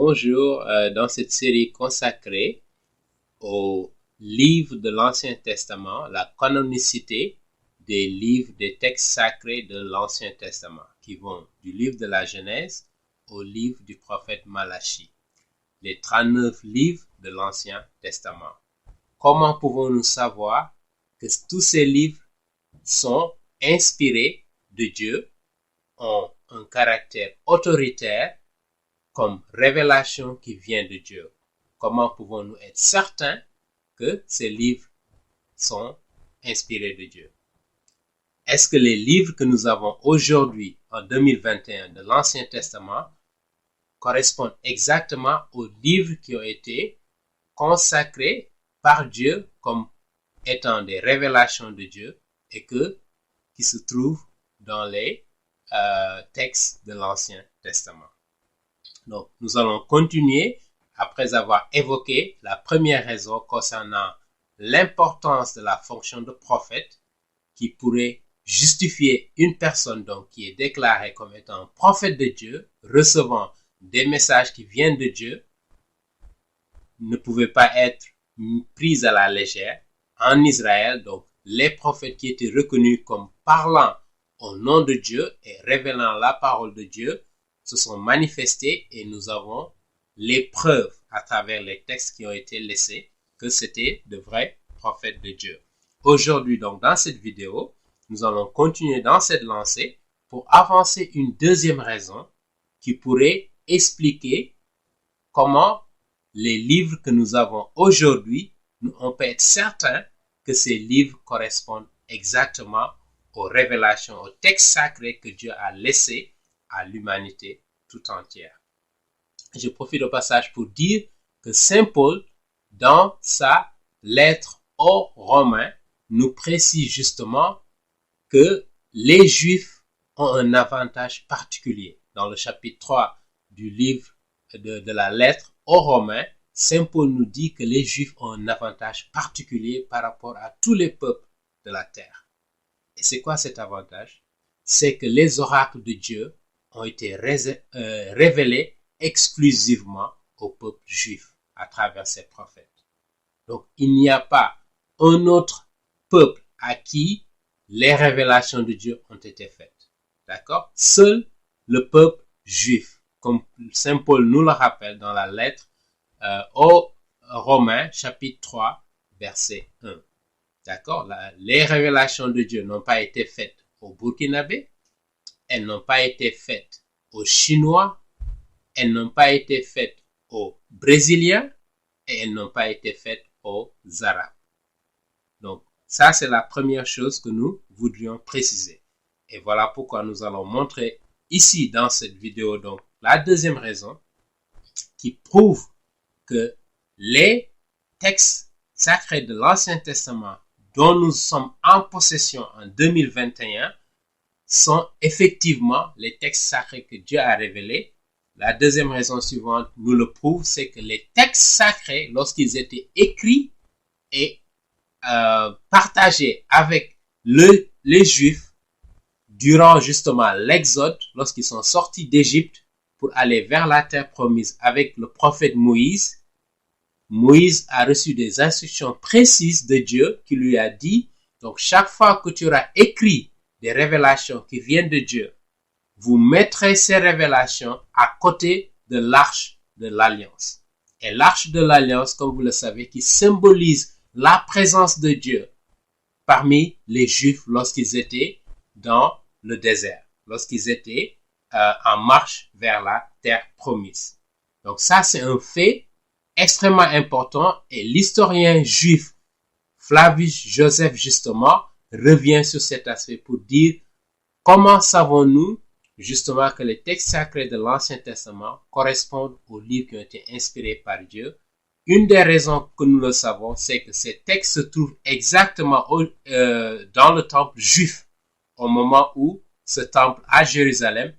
bonjour dans cette série consacrée aux livres de l'Ancien Testament, la canonicité des livres des textes sacrés de l'Ancien Testament, qui vont du livre de la Genèse au livre du prophète Malachie, les 39 livres de l'Ancien Testament. Comment pouvons-nous savoir que tous ces livres sont inspirés de Dieu, ont un caractère autoritaire comme révélation qui vient de Dieu? Comment pouvons-nous être certains que ces livres sont inspirés de Dieu? Est-ce que les livres que nous avons aujourd'hui, en 2021, de l'Ancien Testament, correspondent exactement aux livres qui ont été consacrés par Dieu comme étant des révélations de Dieu et qui se trouvent dans les textes de l'Ancien Testament? Donc, nous allons continuer après avoir évoqué la première raison concernant l'importance de la fonction de prophète qui pourrait justifier une personne donc qui est déclarée comme étant un prophète de Dieu, recevant des messages qui viennent de Dieu, ne pouvait pas être prise à la légère. En Israël, donc, les prophètes qui étaient reconnus comme parlant au nom de Dieu et révélant la parole de Dieu se sont manifestés et nous avons les preuves à travers les textes qui ont été laissés que c'était de vrais prophètes de Dieu. Aujourd'hui, donc, dans cette vidéo, nous allons continuer dans cette lancée pour avancer une deuxième raison qui pourrait expliquer comment les livres que nous avons aujourd'hui, on peut être certain que ces livres correspondent exactement aux révélations, aux textes sacrés que Dieu a laissés à l'humanité tout entière. Je profite au passage pour dire que Saint Paul, dans sa lettre aux Romains, nous précise justement que les Juifs ont un avantage particulier. Dans le chapitre 3 du livre de la lettre aux Romains, Saint Paul nous dit que les Juifs ont un avantage particulier par rapport à tous les peuples de la terre. Et c'est quoi cet avantage? C'est que les oracles de Dieu ont été révélés exclusivement au peuple juif à travers ses prophètes. Donc, il n'y a pas un autre peuple à qui les révélations de Dieu ont été faites. D'accord? Seul le peuple juif, comme Saint Paul nous le rappelle dans la lettre aux Romains, chapitre 3, verset 1. D'accord? Les révélations de Dieu n'ont pas été faites au Burkinabé, elles n'ont pas été faites aux Chinois, elles n'ont pas été faites aux Brésiliens et elles n'ont pas été faites aux Arabes. Donc, ça, c'est la première chose que nous voudrions préciser. Et voilà pourquoi nous allons montrer ici dans cette vidéo, donc, la deuxième raison qui prouve que les textes sacrés de l'Ancien Testament dont nous sommes en possession en 2021 sont effectivement les textes sacrés que Dieu a révélés. La deuxième raison suivante nous le prouve, c'est que les textes sacrés, lorsqu'ils étaient écrits et partagés avec les Juifs durant justement l'Exode, lorsqu'ils sont sortis d'Égypte pour aller vers la terre promise avec le prophète Moïse, Moïse a reçu des instructions précises de Dieu qui lui a dit, donc chaque fois que tu auras écrit des révélations qui viennent de Dieu, vous mettrez ces révélations à côté de l'arche de l'alliance. Et l'arche de l'alliance, comme vous le savez, qui symbolise la présence de Dieu parmi les Juifs lorsqu'ils étaient dans le désert, lorsqu'ils étaient en marche vers la terre promise. Donc ça, c'est un fait extrêmement important et l'historien juif Flavius Joseph, justement, revient sur cet aspect pour dire comment savons-nous justement que les textes sacrés de l'Ancien Testament correspondent aux livres qui ont été inspirés par Dieu. Une des raisons que nous le savons, c'est que ces textes se trouvent exactement dans le temple juif au moment où ce temple à Jérusalem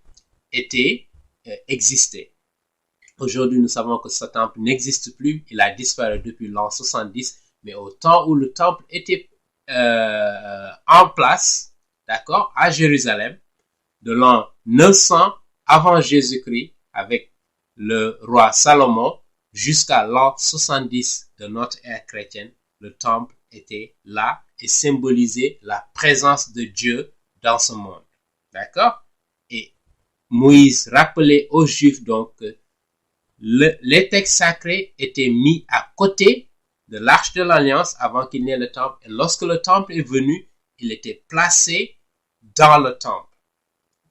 existait. Aujourd'hui, nous savons que ce temple n'existe plus. Il a disparu depuis l'an 70. Mais au temps où le temple était en place, d'accord, à Jérusalem, de l'an 900 avant Jésus-Christ, avec le roi Salomon jusqu'à l'an 70 de notre ère chrétienne, le temple était là et symbolisait la présence de Dieu dans ce monde. D'accord? Et Moïse rappelait aux Juifs donc que les textes sacrés étaient mis à côté de l'arche de l'alliance avant qu'il n'y ait le temple. Et lorsque le temple est venu, il était placé dans le temple.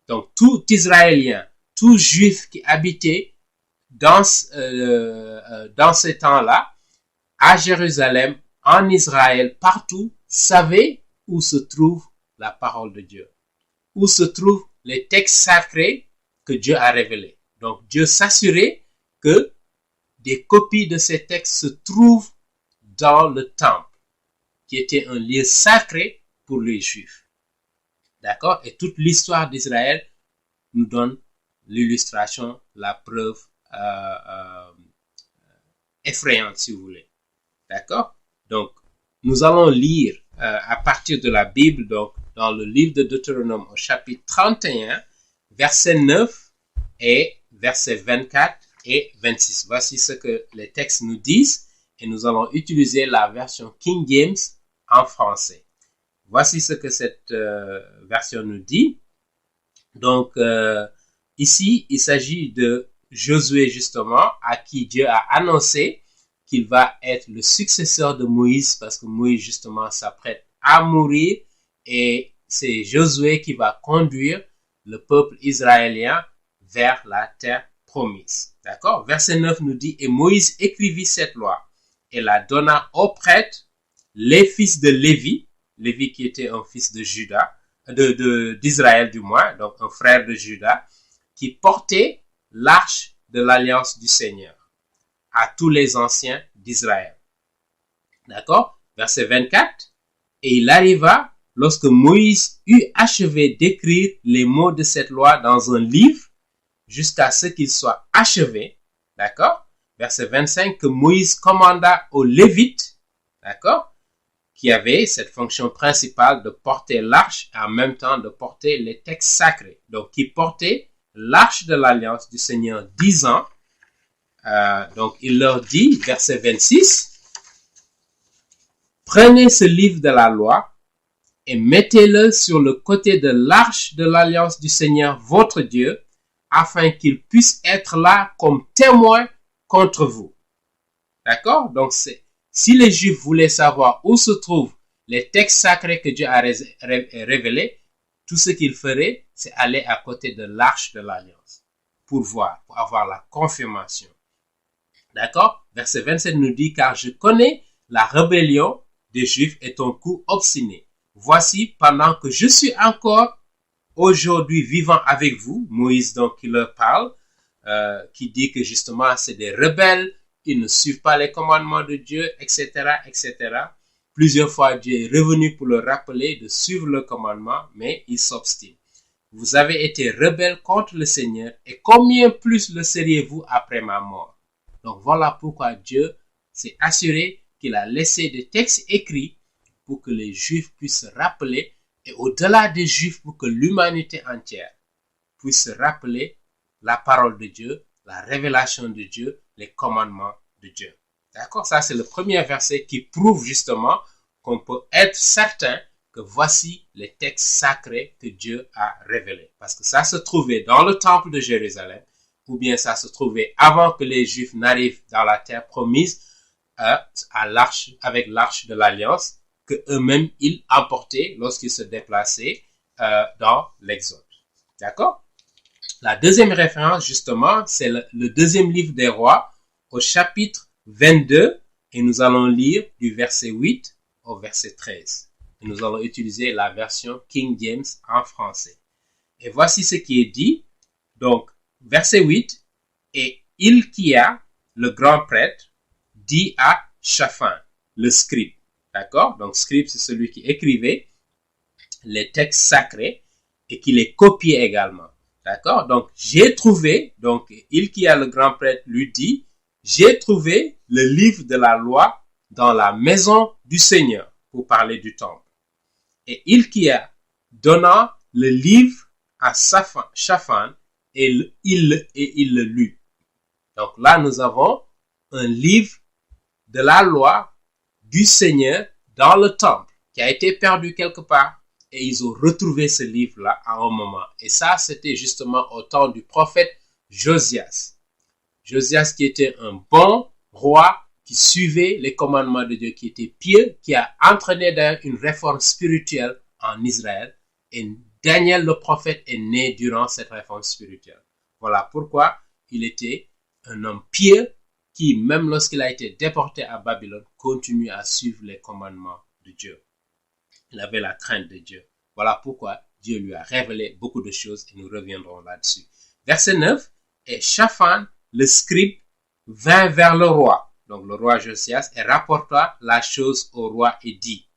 Donc tout Israélien, tout Juif qui habitait dans ces temps-là, à Jérusalem, en Israël, partout, savait où se trouve la parole de Dieu, où se trouvent les textes sacrés que Dieu a révélés. Donc Dieu s'assurait que des copies de ces textes se trouvent dans le temple, qui était un lieu sacré pour les Juifs. D'accord? Et toute l'histoire d'Israël nous donne l'illustration, la preuve effrayante, si vous voulez. D'accord? Donc, nous allons lire à partir de la Bible, donc dans le livre de Deutéronome au chapitre 31, verset 9 et verset 24 et 26. Voici ce que les textes nous disent et nous allons utiliser la version King James en français. Voici ce que cette version nous dit. Donc, ici, il s'agit de Josué, justement, à qui Dieu a annoncé qu'il va être le successeur de Moïse, parce que Moïse, justement, s'apprête à mourir, et c'est Josué qui va conduire le peuple israélien vers la terre promise. D'accord? Verset 9 nous dit, « Et Moïse écrivit cette loi, et la donna aux prêtres, les fils de Lévi, Lévi qui était un fils de Juda, d'Israël du moins, donc un frère de Juda, qui portait l'arche de l'alliance du Seigneur à tous les anciens d'Israël. » D'accord? Verset 24. « Et il arriva, lorsque Moïse eut achevé d'écrire les mots de cette loi dans un livre, jusqu'à ce qu'il soit achevé. » D'accord? Verset 25. « Que Moïse commanda aux Lévites, d'accord, qui avaient cette fonction principale de porter l'arche et en même temps de porter les textes sacrés. Donc, qui portaient l'arche de l'alliance du Seigneur 10 ans. Donc, il leur dit, verset 26, « Prenez ce livre de la loi et mettez-le sur le côté de l'arche de l'alliance du Seigneur votre Dieu, afin qu'il puisse être là comme témoin contre vous. » D'accord? Donc, si les Juifs voulaient savoir où se trouvent les textes sacrés que Dieu a révélés, tout ce qu'ils feraient, c'est aller à côté de l'arche de l'alliance pour voir, pour avoir la confirmation. D'accord? Verset 27 nous dit, « Car je connais la rébellion des Juifs et ton coup obstiné. Voici, pendant que je suis encore aujourd'hui vivant avec vous, » Moïse donc qui leur parle, qui dit que justement c'est des rebelles, ils ne suivent pas les commandements de Dieu, etc., etc. Plusieurs fois Dieu est revenu pour leur rappeler de suivre le commandement, mais ils s'obstinent. « Vous avez été rebelles contre le Seigneur, et combien plus le seriez-vous après ma mort? » Donc voilà pourquoi Dieu s'est assuré qu'il a laissé des textes écrits pour que les Juifs puissent se rappeler, et au-delà des Juifs, pour que l'humanité entière puisse se rappeler la parole de Dieu, la révélation de Dieu, les commandements de Dieu. D'accord? Ça, c'est le premier verset qui prouve justement qu'on peut être certain que voici les textes sacrés que Dieu a révélés. Parce que ça se trouvait dans le temple de Jérusalem, ou bien ça se trouvait avant que les Juifs n'arrivent dans la terre promise, avec l'arche de l'alliance, que eux-mêmes ils emportaient lorsqu'ils se déplaçaient dans l'Exode. D'accord? La deuxième référence, justement, c'est le deuxième livre des rois, au chapitre 22, et nous allons lire du verset 8 au verset 13. Et nous allons utiliser la version King James en français. Et voici ce qui est dit. Donc, verset 8, « Et Hilkia, le grand prêtre, dit à Shaphan, le scribe. » D'accord? Donc, scribe, c'est celui qui écrivait les textes sacrés et qui les copiait également. D'accord? Donc, j'ai trouvé, donc, Hilkia, le grand prêtre, lui dit, j'ai trouvé le livre de la loi dans la maison du Seigneur, pour parler du temple. Et Hilkia donna le livre à Shaphan et il le lut. Donc là, nous avons un livre de la loi du Seigneur dans le temple qui a été perdu quelque part et ils ont retrouvé ce livre-là à un moment. Et ça, c'était justement au temps du prophète Josias. Josias qui était un bon roi qui suivait les commandements de Dieu, qui était pieux, qui a entraîné d'ailleurs une réforme spirituelle en Israël. Et Daniel le prophète est né durant cette réforme spirituelle. Voilà pourquoi il était un homme pieux qui, même lorsqu'il a été déporté à Babylone, continue à suivre les commandements de Dieu. Il avait la crainte de Dieu. Voilà pourquoi Dieu lui a révélé beaucoup de choses et nous reviendrons là-dessus. Verset 9, et Shaphan, le scribe, vint vers le roi, donc le roi Josias, et rapporta la chose au roi et dit,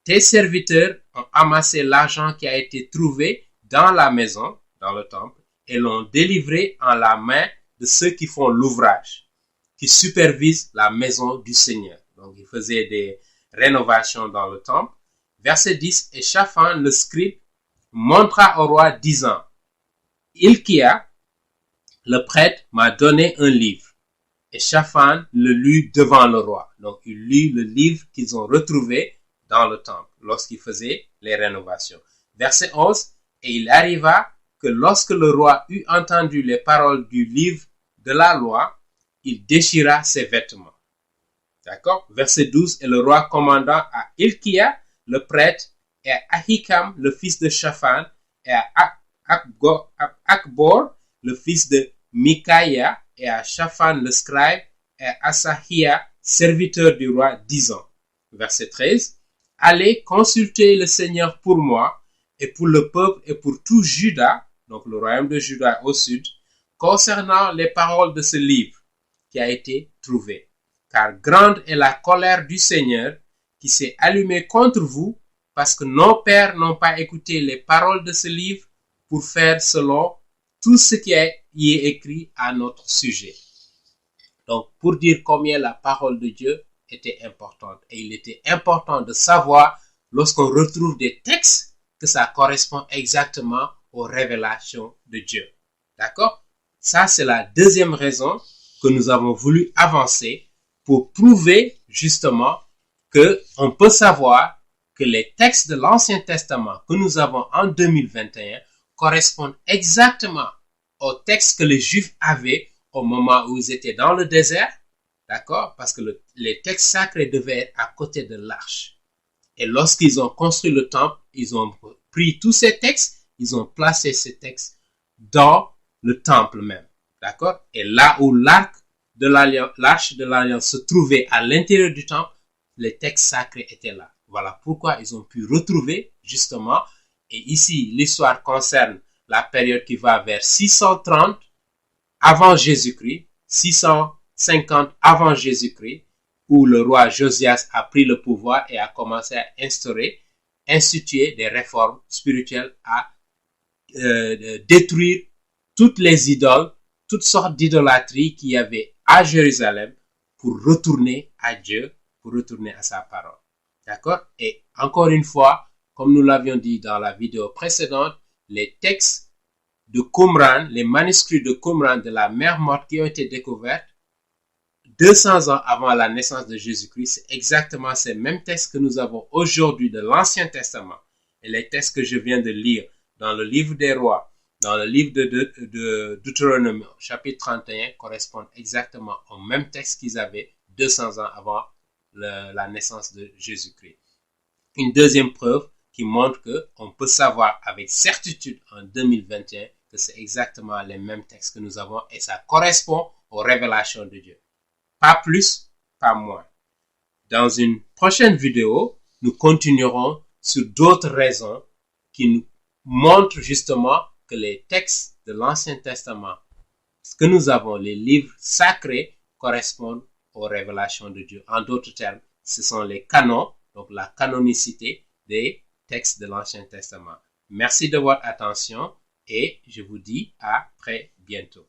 tes serviteurs ont amassé l'argent qui a été trouvé dans la maison, dans le temple, et l'ont délivré en la main de ceux qui font l'ouvrage, qui supervisent la maison du Seigneur. Donc, ils faisaient des rénovations dans le temple. Verset 10, et Shaphan, le scribe, montra au roi disant, Hilkia, le prêtre, m'a donné un livre. Et Shaphan le lut devant le roi. Donc, il lut le livre qu'ils ont retrouvé dans le temple lorsqu'ils faisaient les rénovations. Verset 11, et il arriva que lorsque le roi eut entendu les paroles du livre de la loi, il déchira ses vêtements. D'accord? Verset 12, et le roi commanda à Hilkia, le prêtre, et à Ahikam, le fils de Shaphan, et à Akbor, le fils de Mikaïa, et à Shaphan, le scribe, et à Asahia, serviteur du roi, disant, verset 13, allez consulter le Seigneur pour moi, et pour le peuple, et pour tout Juda, donc le royaume de Juda au sud, concernant les paroles de ce livre qui a été trouvé. Car grande est la colère du Seigneur qui s'est allumée contre vous parce que nos pères n'ont pas écouté les paroles de ce livre pour faire selon tout ce qui y est écrit à notre sujet. Donc, pour dire combien la parole de Dieu était importante. Et il était important de savoir, lorsqu'on retrouve des textes, que ça correspond exactement aux révélations de Dieu. D'accord? Ça, c'est la deuxième raison que nous avons voulu avancer pour prouver justement que on peut savoir que les textes de l'Ancien Testament que nous avons en 2021 correspondent exactement aux textes que les Juifs avaient au moment où ils étaient dans le désert, d'accord? Parce que les textes sacrés devaient être à côté de l'arche. Et lorsqu'ils ont construit le temple, ils ont pris tous ces textes, ils ont placé ces textes dans le temple même, d'accord? Et là où l'arche de l'alliance se trouvait à l'intérieur du temple, les textes sacrés étaient là. Voilà pourquoi ils ont pu retrouver justement, et ici l'histoire concerne la période qui va vers 630 avant Jésus-Christ, 650 avant Jésus-Christ, où le roi Josias a pris le pouvoir et a commencé à instituer des réformes spirituelles, à détruire toutes les idoles, toutes sortes d'idolâtries qu'il y avait à Jérusalem pour retourner à Dieu, pour retourner à sa parole. D'accord? Et encore une fois, comme nous l'avions dit dans la vidéo précédente, les textes de Qumran, les manuscrits de Qumran de la mer morte qui ont été découverts 200 ans avant la naissance de Jésus-Christ, c'est exactement ces mêmes textes que nous avons aujourd'hui de l'Ancien Testament. Et les textes que je viens de lire dans le livre des rois, dans le livre de Deutéronome, chapitre 31, correspondent exactement aux mêmes textes qu'ils avaient 200 ans avant la naissance de Jésus-Christ. Une deuxième preuve qui montre qu'on peut savoir avec certitude en 2021 que c'est exactement les mêmes textes que nous avons et ça correspond aux révélations de Dieu. Pas plus, pas moins. Dans une prochaine vidéo, nous continuerons sur d'autres raisons qui nous montrent justement que les textes de l'Ancien Testament que nous avons, les livres sacrés, correspondent aux révélations de Dieu. En d'autres termes, ce sont les canons, donc la canonicité des textes de l'Ancien Testament. Merci de votre attention et je vous dis à très bientôt.